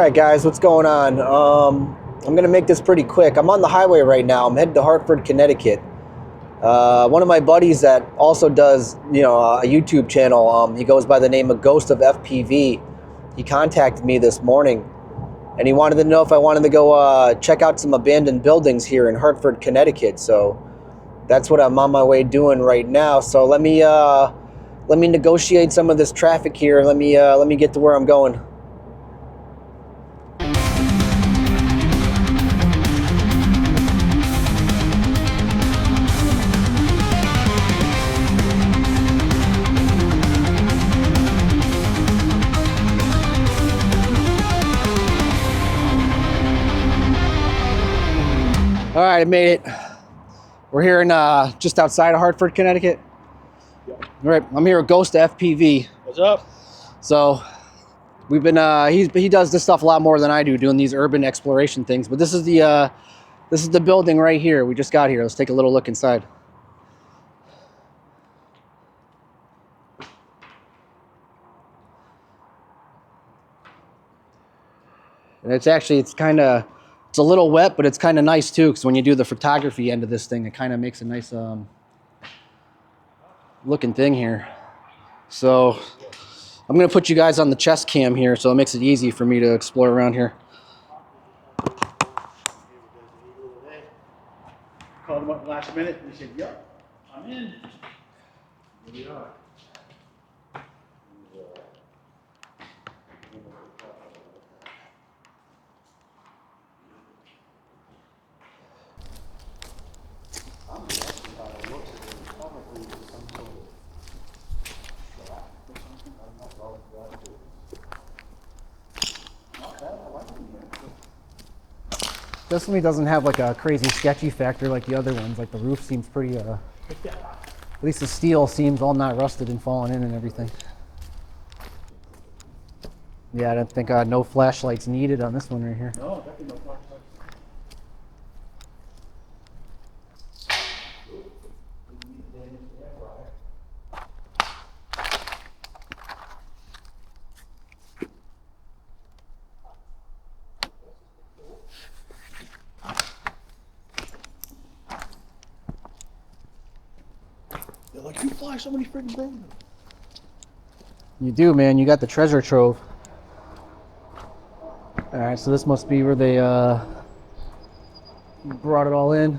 right, guys, what's going on? I'm gonna make this pretty quick. I'm on the highway right now. I'm headed to Hartford, Connecticut. One of my buddies that also does, a YouTube channel. He goes by the name of Ghost of FPV. He contacted me this morning, and he wanted to know if I wanted to go check out some abandoned buildings here in Hartford, Connecticut. So that's what I'm on my way doing right now. So let me negotiate some of this traffic here. Let me get to where I'm going. All right, I made it. We're here in just outside of Hartford, Connecticut. Yep. All right, I'm here with Ghost FPV. What's up? So we've been he does this stuff a lot more than I do, doing these urban exploration things. But this is the building right here. We just got here. Let's take a little look inside. And it's a little wet, but it's kind of nice too, because when you do the photography end of this thing, it kind of makes a nice looking thing here. So I'm going to put you guys on the chest cam here, so it makes it easy for me to explore around here. Called him up last minute and he said, "Yup, I'm in." Here we are. This one doesn't have like a crazy sketchy factor like the other ones. Like the roof seems pretty, at least the steel seems all not rusted and falling in and everything. Yeah, I don't think no flashlights needed on this one right here. No, definitely no flashlights. They're like, "You fly so many freaking buildings." You do, man. You got the treasure trove. All right, so this must be where they brought it all in,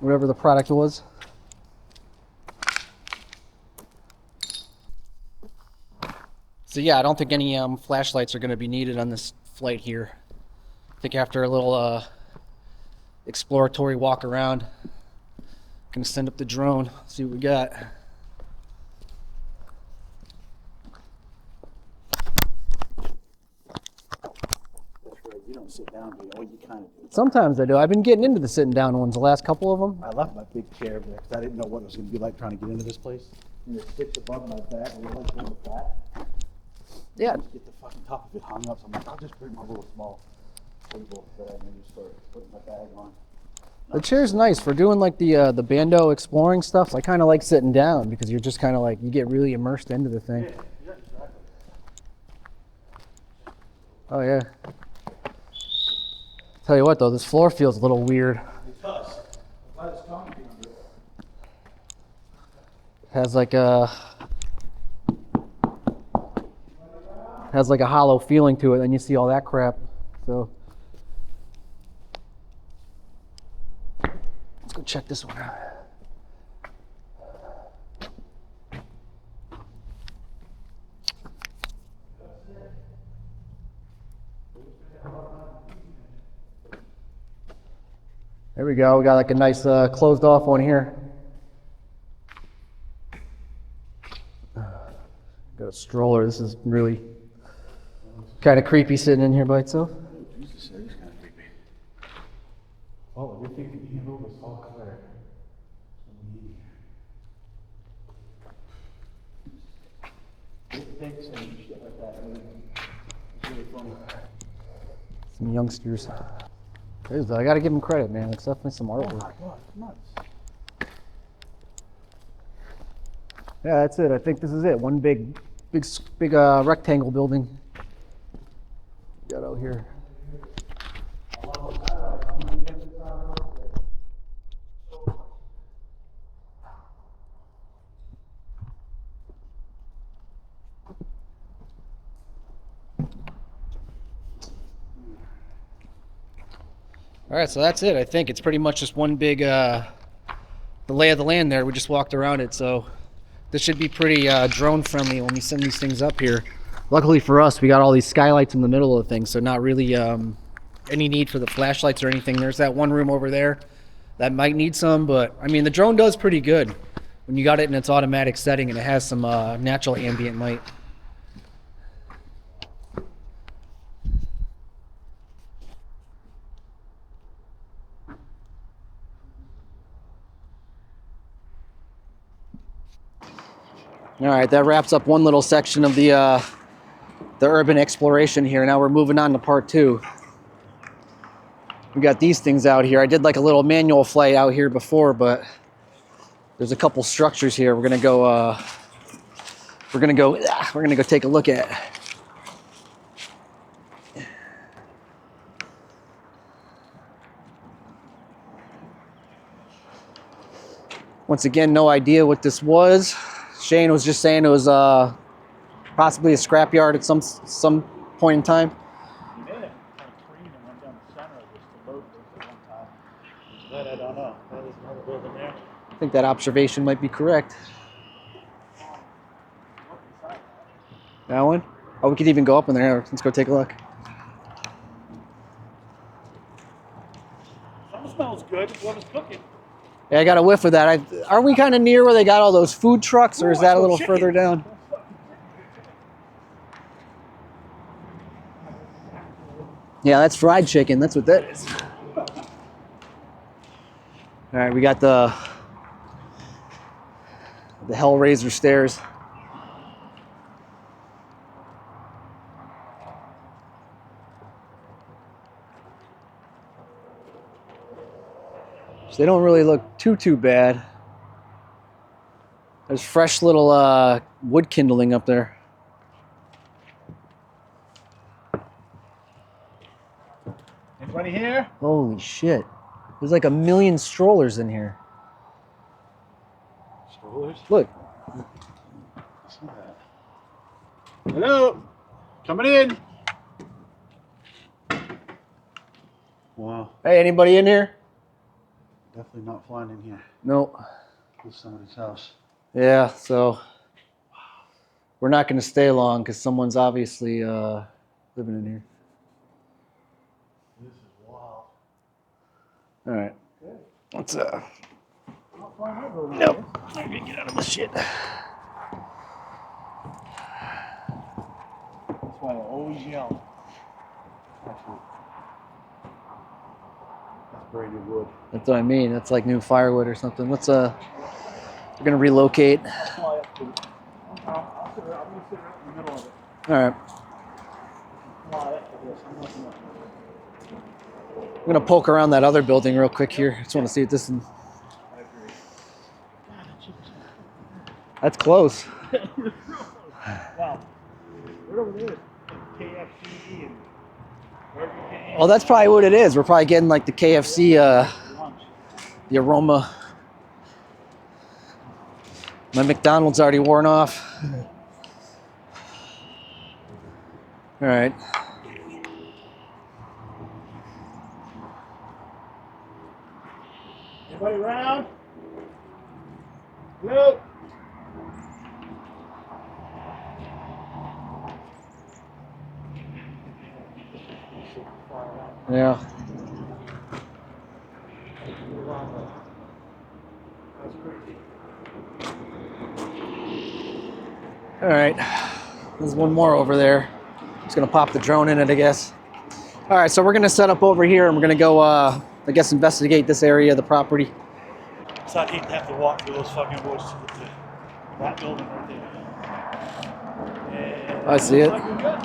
whatever the product was. So yeah, I don't think any flashlights are going to be needed on this flight here. I think after a little exploratory walk around, gonna send up the drone, see what we got. You don't sit down, do you? Oh, you kind of do. Sometimes I do. I've been getting into the sitting down ones, the last couple of them. I left my big chair there because I didn't know what it was going to be like trying to get into this place. And it sticks above my back, and I like going with that. Yeah. Get the fucking top of it hung up, so I'm like, I'll just bring my little small table that I can just start putting my bag on. The chair's nice for doing like the Bando exploring stuff. So I kind of like sitting down because you're just kind of like, you get really immersed into the thing. Yeah, exactly. Oh yeah. Tell you what though, this floor feels a little weird. It does. I'm glad it's concrete under it. Has like a hollow feeling to it, and you see all that crap. So let's go check this one out. There we go. We got like a nice closed off one here. Got a stroller. This is really kind of creepy sitting in here by itself. Jesus, that is kind of creepy. Oh, you're thinking you know this all clear. Big pigs and shit like that. It's really funny. Some youngsters. I gotta give them credit, man. It's definitely some artwork. Oh my God, it's nuts. Yeah, that's it. I think this is it. One big rectangle building. Got out here. All right, so that's it. I think it's pretty much just one big the lay of the land there. We just walked around it, so this should be pretty drone friendly when we send these things up here. Luckily for us, we got all these skylights in the middle of the thing, so not really any need for the flashlights or anything. There's that one room over there that might need some, but I mean the drone does pretty good when you got it in its automatic setting and it has some natural ambient light. All right, that wraps up one little section of the urban exploration here. Now we're moving on to part 2. We got these things out here. I did like a little manual flight out here before, but there's a couple structures here. We're gonna go take a look at. Once again, no idea what this was. Shane was just saying it was possibly a scrapyard at some point in time. You made it kind of clean and went down the center of this to load this at one time. That I don't know. That is another building there. I think that observation might be correct. That one? Oh, we could even go up in there. Let's go take a look. Something smells good. Whoever's cooking. Yeah, I got a whiff of that. Aren't we kind of near where they got all those food trucks, or is that a little further down? Yeah, that's fried chicken. That's what that is. All right, we got the Hellraiser stairs. So they don't really look too bad. There's fresh little wood kindling up there. Anybody here? Holy shit. There's like 1 million strollers in here. Strollers? Look. Hello? Coming in. Wow. Hey, anybody in here? Definitely not flying in here. No. This is somebody's house. Yeah, so we're not going to stay long because someone's obviously living in here. This is wild. All right. Good. Let's Not flying over here. nope. I'm gonna get out of this shit. That's why I always yell. Actually, that's braided wood. That's what I mean. That's like new firewood or something. Let's we're gonna relocate. I'll fly up to it. I'm gonna sit right in the middle of it. All right. Fly up to this. I'm looking up. I'm gonna poke around that other building real quick here. Just want to see what this is. I agree. That's close. Wow. Right over there is KFC and Burger King. Oh, that's probably what it is. We're probably getting like the KFC, Lunch. the aroma. My McDonald's already worn off. All right. Anybody around? Hello? Yeah. That's crazy. All right. There's one more over there. Just gonna pop the drone in it, I guess. All right, so we're gonna set up over here and we're gonna go, I guess, investigate this area of the property. So I'd hate to have to walk through those fucking woods to that building right there. And I see it. looks like we're good.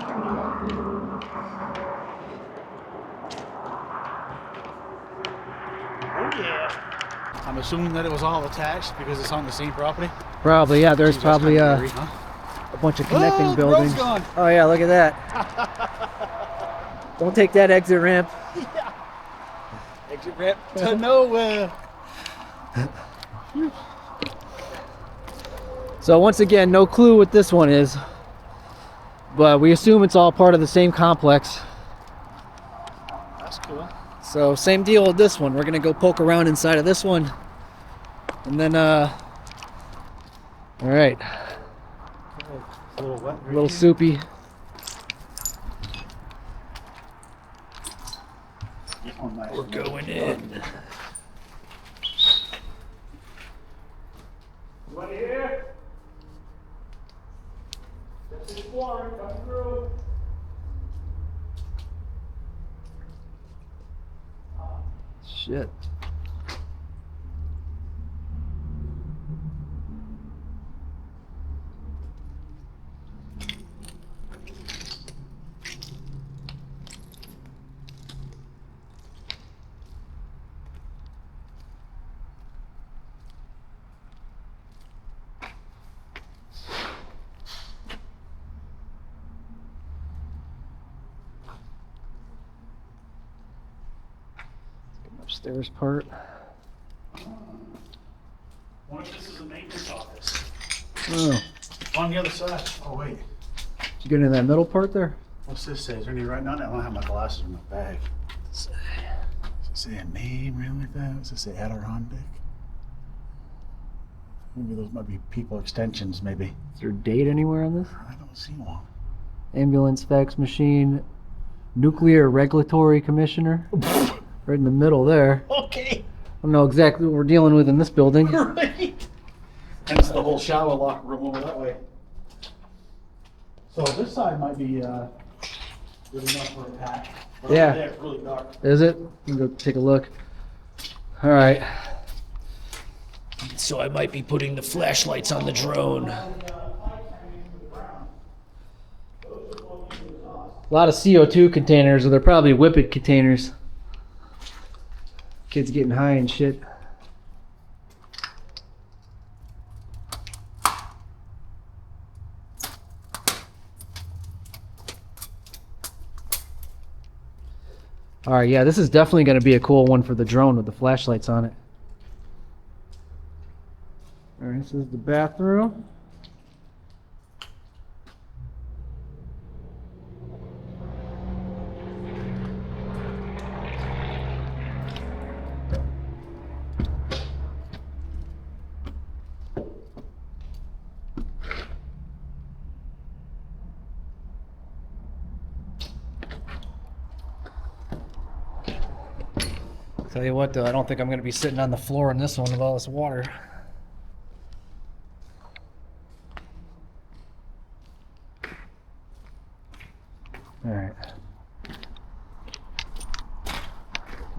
Oh yeah. I'm assuming that it was all attached because it's on the same property. Probably, yeah. There's Jeez, that's probably kinda a eerie, huh? bunch of connecting Oh, the road's buildings. gone. Oh yeah, look at that. Don't take that exit ramp. Yeah. Exit ramp to nowhere. So once again, no clue what this one is, but we assume it's all part of the same complex. That's cool. So same deal with this one. We're gonna go poke around inside of this one, and then all right, A little wet. a little soupy. We're going in. Anybody here? This is Warren, come through. Shit. Upstairs part. What if this is a maintenance office? Oh, On the other side. Oh, wait. did you get into that middle part there? What's this say? Is there any writing on it? I don't have my glasses in my bag. Does it say a name, really, like that? Does it say Adirondack? Maybe those might be people extensions, maybe. Is there a date anywhere on this? I don't see one. Ambulance fax machine, nuclear regulatory commissioner. Right in the middle there. Okay. I don't know exactly what we're dealing with in this building. Right. And it's the whole shower locker room over that way. So this side might be good enough for a pack. But Yeah. over there, it's really dark. Is it? Let me go take a look. All right. So I might be putting the flashlights on the drone. A lot of CO2 containers, or they're probably Whippet containers. Kids getting high and shit. All right, yeah, this is definitely going to be a cool one for the drone with the flashlights on it. All right, this is the bathroom. Tell you what, though, I don't think I'm going to be sitting on the floor in this one with all this water. All right.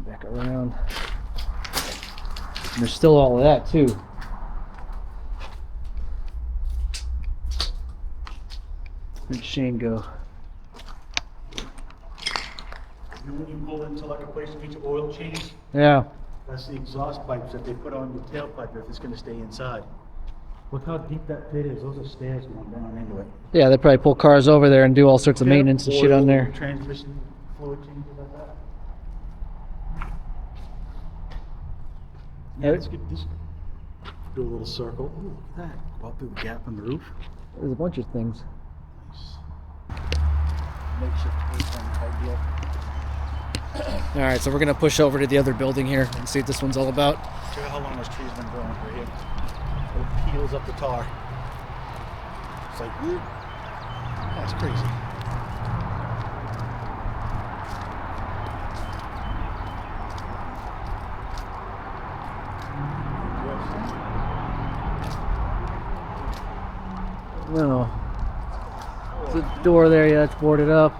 Back around. And there's still all of that, too. Where'd Shane go? You know when you pull into like a place to get your oil change? Yeah. That's the exhaust pipes that they put on the tailpipe if it's gonna stay inside. Look how deep that pit is. Those are stairs going down into it. Yeah, they probably pull cars over there and do all sorts of Yeah, maintenance and shit oil, on there. Transmission fluid changes like that. Yeah, let's get this. Do a little circle. Ooh, look at that. Go out through the gap in the roof. There's a bunch of things. Nice. Makeshift playground type deal. All right, so we're gonna push over to the other building here and see what this one's all about. Check out how long those trees have been growing right here. It peels up the tar. It's like, woo. That's crazy. No. There's a door there, yeah, it's boarded up.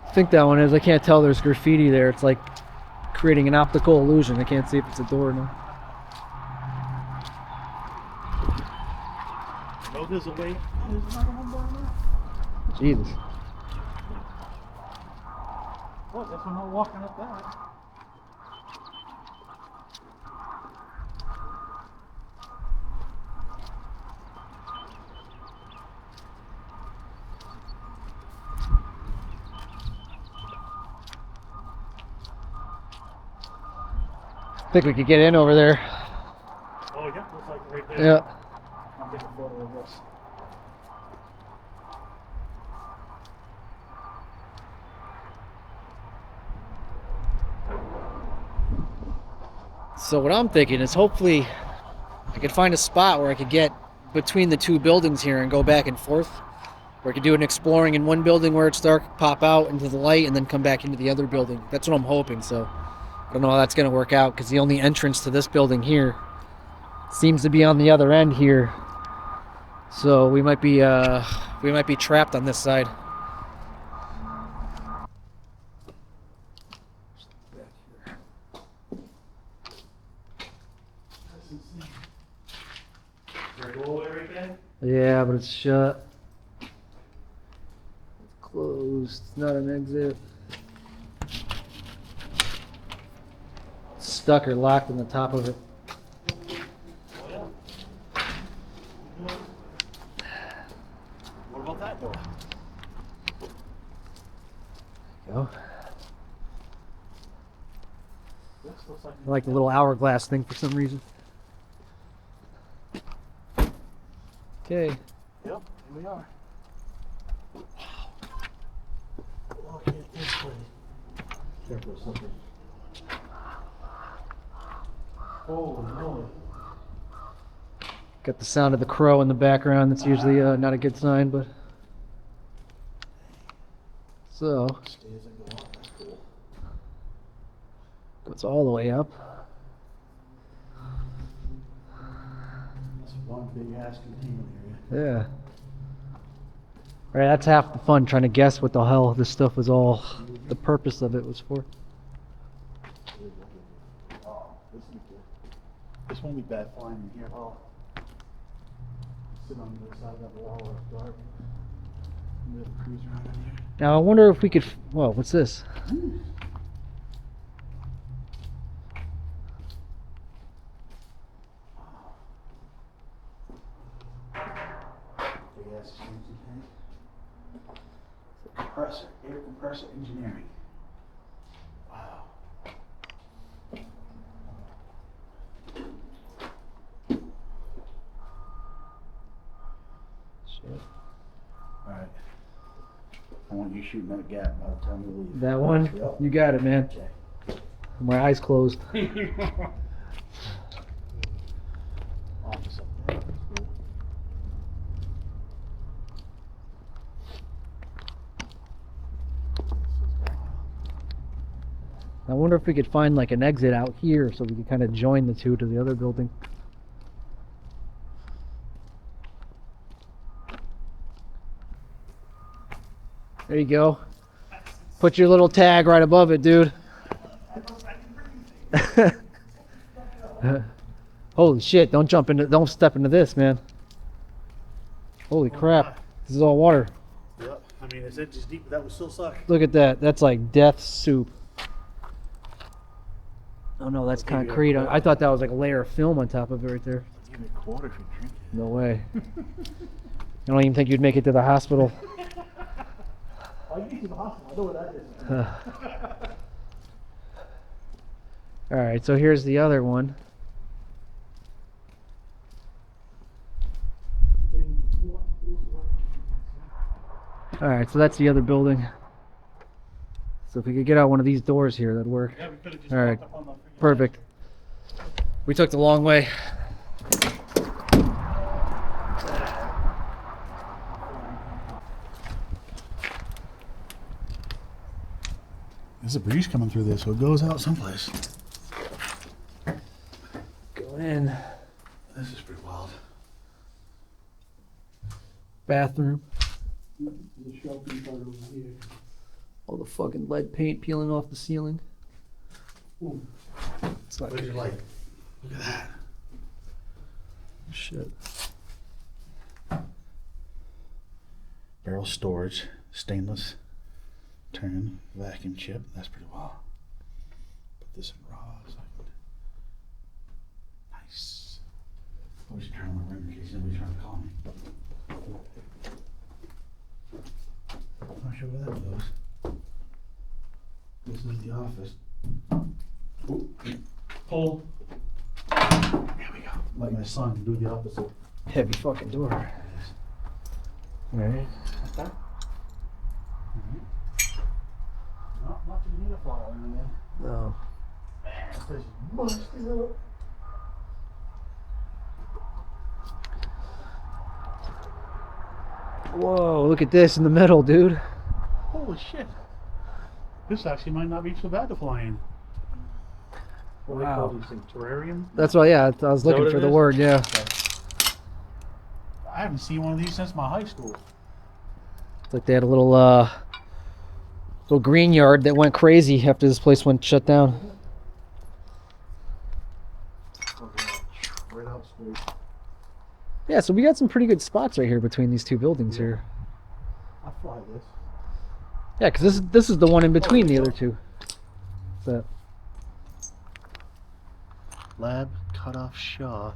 I think that one is. I can't tell, there's graffiti there. It's like creating an optical illusion. I can't see if it's a door or not. No, there's a way. There's another one down there. Jesus. Well, guess we're not walking up that. Think we could get in over there. Oh, yeah, looks like right there. Yeah. I'll take a photo of this. So what I'm thinking is hopefully I could find a spot where I could get between the two buildings here and go back and forth. Or I could do an exploring in one building where it's dark, pop out into the light, and then come back into the other building. That's what I'm hoping. So I don't know how that's going to work out because the only entrance to this building here seems to be on the other end here. So we might be trapped on this side. Yeah, but it's shut. It's closed. It's not an exit. It's stuck or locked on the top of it. What about that door? There you go. This looks like I like the little hourglass thing for some reason. Okay. Yep, here we are. Look at this place. Careful, slippery. Oh no. Got the sound of the crow in the background. That's usually not a good sign, but so Stairs that go up, that's cool. goes all the way up. That's one big ass containment area. Yeah. All right, that's half the fun, trying to guess what the hell this stuff was all, the purpose of it was for. Oh, this will be good. This won't be bad flying in here at all. Sit on the other side of that wall where it's dark. And we'll cruise around in here. Now I wonder if we could. Whoa, what's this? Big ass expansion tank. Compressor, air compressor engineering. Wow. Shit. Alright. I want you shooting that gap by the time we leave. That one? Yep. You got it, man. Okay. My eyes closed. Office up there. That's cool. I wonder if we could find like an exit out here so we could kind of join the two to the other building. There you go. Put your little tag right above it, dude. Holy shit, don't step into this, man. Holy crap. This is all water. Yep. I mean, it's inches deep, but that would still suck. Look at that. That's like death soup. Oh no, that's concrete. I thought that was like a layer of film on top of it right there. Give me a quarter if you drink it. No way. I don't even think you'd make it to the hospital. Oh, you need to the hospital. I know where that is. All right, so here's the other one. All right, so that's the other building. So if we could get out one of these doors here, that'd work. Yeah, we could have just All right, walked up on the freaking perfect. We took the long way. There's a breeze coming through this, so it goes out someplace. Go in. This is pretty wild. Bathroom. There's a shopping cart over here. All the fucking lead paint peeling off the ceiling. Ooh. It's not Where's good. your light? Look at that. Shit. Barrel storage, stainless, turn, vacuum chip. That's pretty wild. Put this in raw. So I could... Nice. I should turn on my ring in case somebody's trying to call me. I'm not sure where that goes. This is the office. Ooh. pull. There we go. Like my son, do the opposite. Heavy fucking door. All right. Like that. Not much in here following in there. No. Man, this place is busted up. Whoa, look at this in the middle, dude. Holy shit. This actually might not be so bad to fly in. What do they call Wow. these things? Terrarium? That's why, yeah, I was looking what for it the is? word, yeah. I haven't seen one of these since my high school. It's like they had a little green yard that went crazy after this place went shut down. Right out straight. Yeah, so we got some pretty good spots right here between these two buildings here. I fly this. Yeah, because this is the one in between the other two. So, Lab Cutoff Shaw,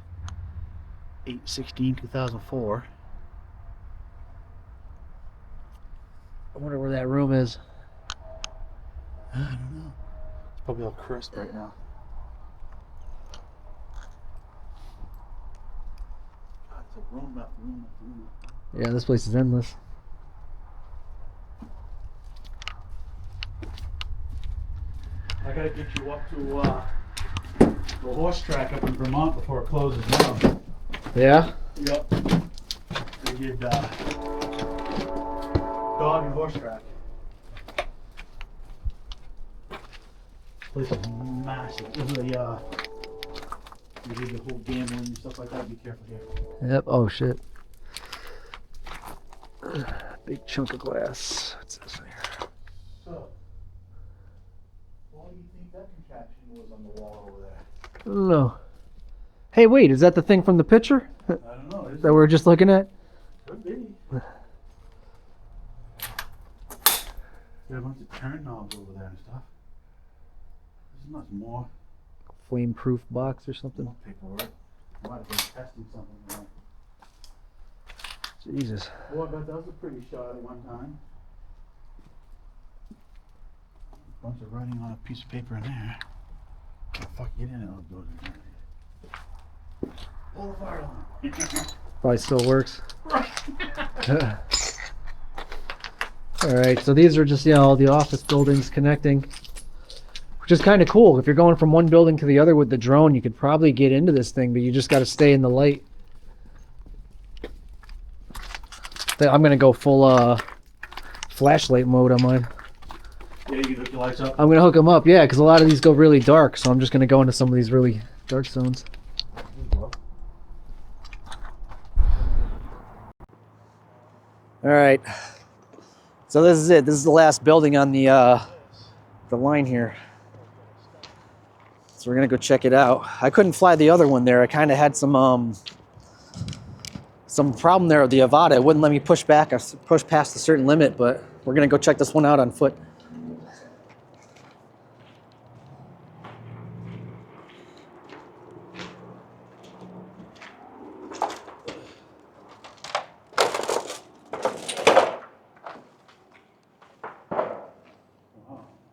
8/16/2004. I wonder where that room is. I don't know. It's probably all crisp right now. God, it's like room after room after room. Yeah, this place is endless. I gotta get you up to the horse track up in Vermont before it closes down. Yeah? Yep. They did dog and horse track. Place is massive. This is a they did the whole gambling and stuff like that. Be careful here. Yep. Oh shit. Big chunk of glass. What's this here? So, what do you think that contraption was on the wall over there? I don't know. Hey, wait, is that the thing from the picture I don't know. Is that we were just looking at? Could be. There are a bunch of turn knobs over there and stuff. There's much more. Flame-proof box or something? More paperwork. Might have been testing something there. Jesus. Boy, I bet that was a pretty shot at one time. A bunch of writing on a piece of paper in there. Oh, fuck, get in it. I'll go in there. Pull the fire alarm. Probably still works. All right, so these are just, all the office buildings connecting, which is kind of cool. If you're going from one building to the other with the drone, you could probably get into this thing, but you just got to stay in the light. I'm going to go full flashlight mode on mine. Yeah, you can hook your lights up. I'm going to hook them up, yeah, because a lot of these go really dark, so I'm just going to go into some of these really dark zones. All right, so this is it. This is the last building on the line here. So we're gonna go check it out. I couldn't fly the other one there. I kind of had some problem there with the Avata. It wouldn't let me push past a certain limit, but we're gonna go check this one out on foot.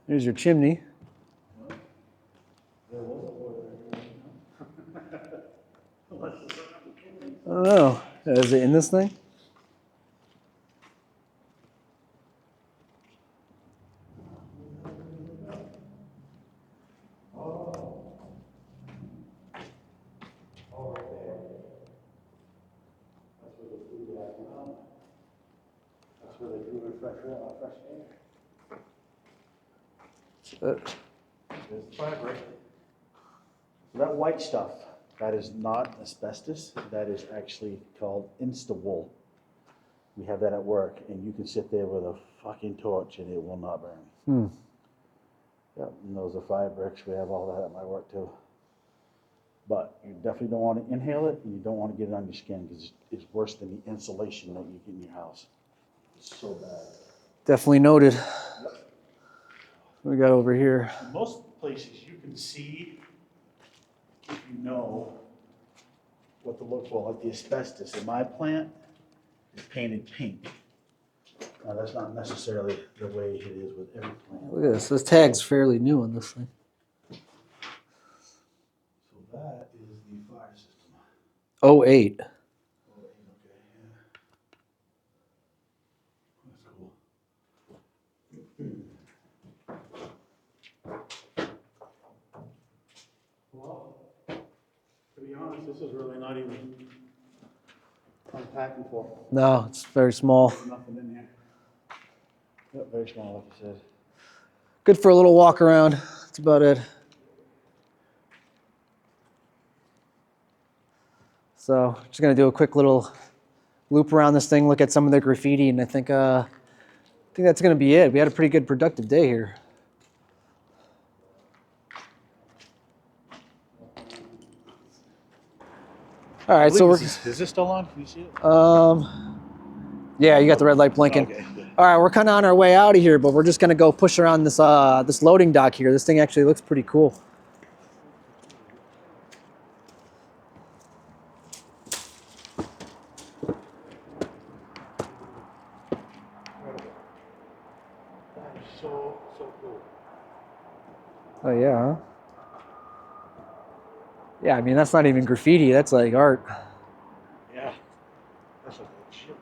There's your chimney. I don't know. Is it in this thing? That's where they do their fresh air. Uh, There's the fabric. That white stuff, that is not asbestos. That is actually called Insta-wool. We have that at work, and you can sit there with a fucking torch and it will not burn. Yep, and those are fire bricks. We have all that at my work too. But you definitely don't want to inhale it, and you don't want to get it on your skin because it's worse than the insulation that you get in your house. It's so bad. Definitely noted. What we got over here? In most places you can see, if you know what to look for, like the asbestos. In my plant, it's painted pink. Now that's not necessarily the way it is with every plant. Look at this. This tag's fairly new on this thing. the fire system? Oh, 08. Oh, 8, okay, yeah. That's cool. Well, to be honest, this is really not even unpacking for. No, it's very small. There's nothing in here. Yep, very small, like you said. Good for a little walk around. That's about it. So just gonna do a quick little loop around this thing, look at some of the graffiti, and I think that's gonna be it. We had a pretty good productive day here. All right, so Is this still on? Can you see it? Yeah, you got the red light blinking. Okay, good. All right, we're kind of on our way out of here, but we're just gonna go push around this this loading dock here. This thing actually looks pretty cool. That is so cool. Oh yeah, huh? Yeah, I mean that's not even graffiti. That's like art. Yeah. That's like shit.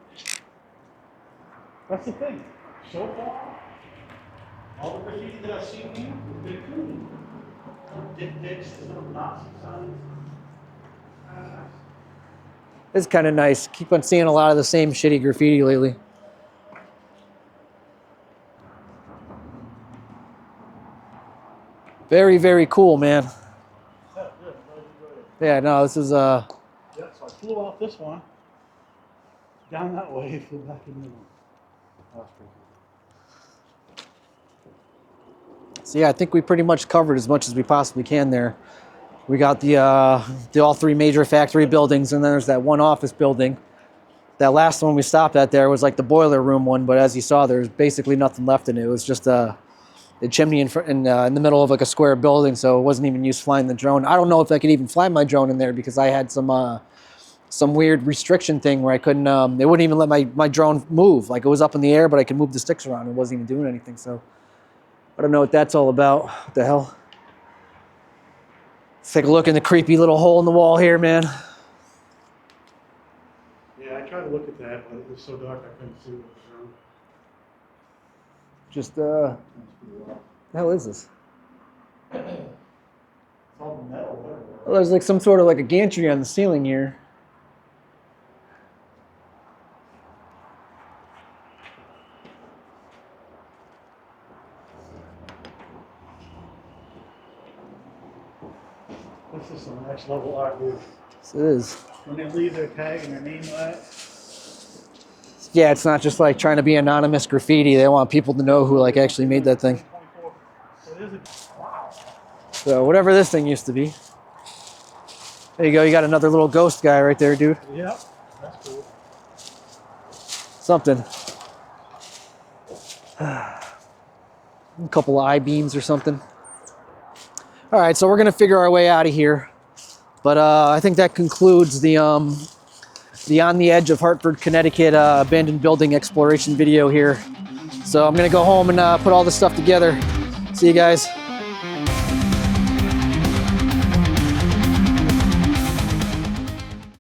That's the thing. So far, all the graffiti that I've seen here has been cool. Dick pics, there's no Nazi signs. It's kind of nice. Keep on seeing a lot of the same shitty graffiti lately. Very, very cool, man. Yeah, good. Glad you enjoyed it. Yeah, no, this is Yeah, so I flew off this one, down that way, flew back in the middle. That was pretty cool. so yeah, I think we pretty much covered as much as we possibly can there. We got the all three major factory buildings, and then there's that one office building. That last one we stopped at there was like the boiler room one, but as you saw, there's basically nothing left in it. It was just the chimney in the middle of like a square building, so it wasn't even used flying the drone. I don't know if I could even fly my drone in there because I had some weird restriction thing where I couldn't. They wouldn't even let my drone move. Like it was up in the air, but I could move the sticks around. It wasn't even doing anything. So I don't know what that's all about. What the hell? Let's take a look in the creepy little hole in the wall here, man. Yeah, I tried to look at that, but it was so dark I couldn't see what was wrong. Just the hell is this? It's all metal. Whatever. Well, there's like some sort of like a gantry on the ceiling here. This is some next level art, dude. This is. When they leave their tag and their name on it. Yeah, it's not just like trying to be anonymous graffiti. They want people to know who like actually made that thing. 24. So it is a, wow. So whatever this thing used to be. There you go. You got another little ghost guy right there, dude. Yep, that's cool. Something. A couple of I-beams or something. All right, so we're gonna figure our way out of here. But I think that concludes the on the edge of Hartford, Connecticut abandoned building exploration video here. So I'm gonna go home and put all this stuff together. See you guys.